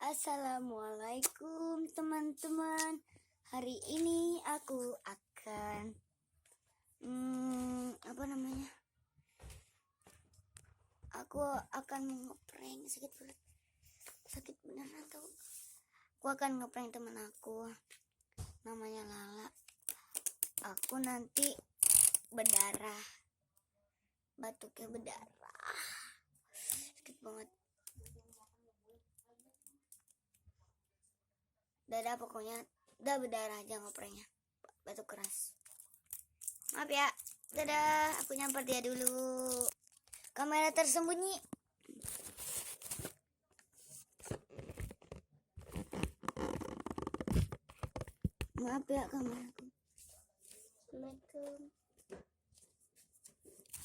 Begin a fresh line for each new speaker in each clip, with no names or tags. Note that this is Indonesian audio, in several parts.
Assalamualaikum teman-teman. Hari ini aku akan Aku akan ngeprank sakit beneran tau. Aku akan ngeprank teman aku. Namanya Lala. Aku nanti berdarah. Batuknya berdarah. Sakit banget. Dadah, pokoknya udah berdarah aja ngoprengnya. Batuk keras. Maaf ya. Dadah, aku nyamper dia dulu. Kamera tersembunyi. Maaf ya kameraku. Assalamualaikum.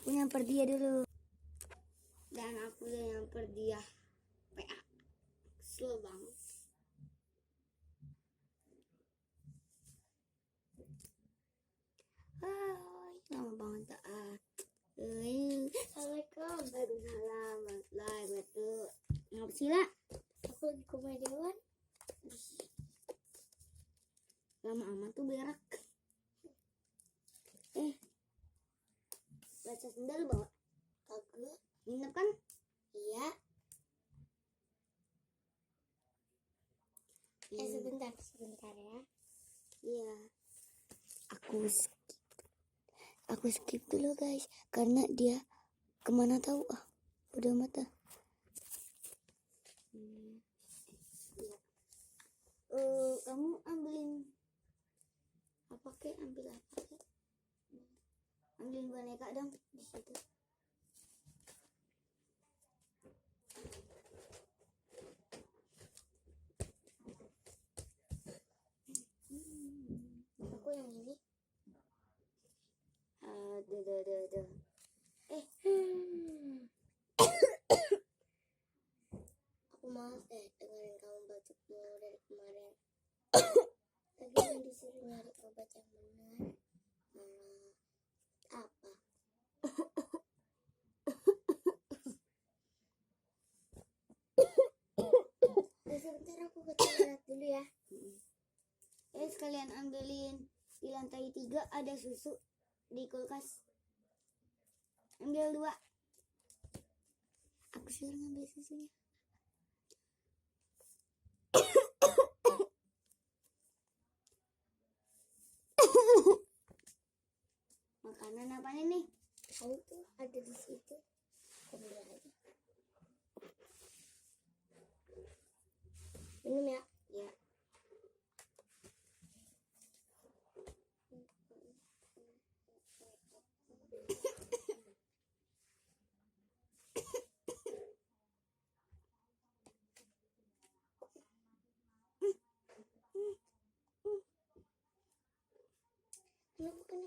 Aku nyamper dia dulu. Dan aku udah nyamper dia. PA. Slow banget. Hai, lama banget tak. Assalamualaikum. Waalaikumsalam. Betul. Ngapa sih lah? Aku lagi komedian. Lama amat tuh berak. Baca sendal bawa? Kagak. Nginep kan? Iya. Sebentar ya. Iya. Aku skip dulu guys, karena dia kemana tahu udah mata. Kamu ambilin apa kek? Ambil apa kek? Ambilin boneka dong di situ. Aku yang ini. Aku malas dengerin kamu batuk mulu dari kemarin. Lagi yang disuruh nyari obat yang benar. Apa? Sebentar aku ke toilet dulu ya. Sekalian ambilin di lantai 3 ada susu di kulkas. Ambil 2. Aku suruh ngambil susunya. Makanan apa nih? Tahu tuh ada di situ. Ambil aja. Minum ya? Ya. Kenapa?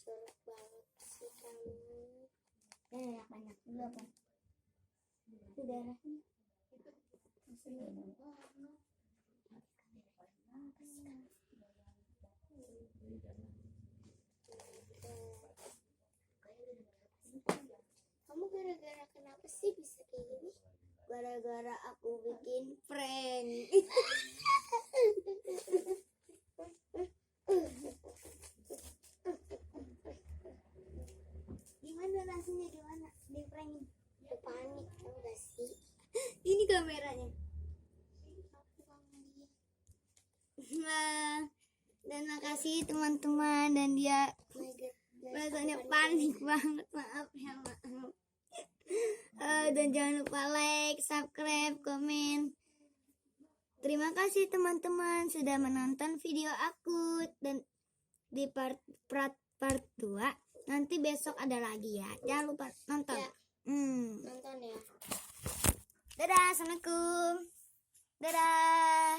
Jorok banget sih kamu. Banyak dulu apa? Itu darahnya. Kamu gara-gara kenapa sih bisa kayak gini? Gara-gara aku bikin prank. Gimana rasanya di prank? Panik tau gak sih? Ini kameranya. Dan makasih teman-teman, dan dia rasanya panik banget. Maaf ya, maaf. Dan jangan lupa like, subscribe, komen. Terima kasih teman-teman sudah menonton video aku, dan di part 2 nanti besok ada lagi ya. Jangan lupa nonton ya. Nonton ya. Dadah, assalamualaikum. Dadah.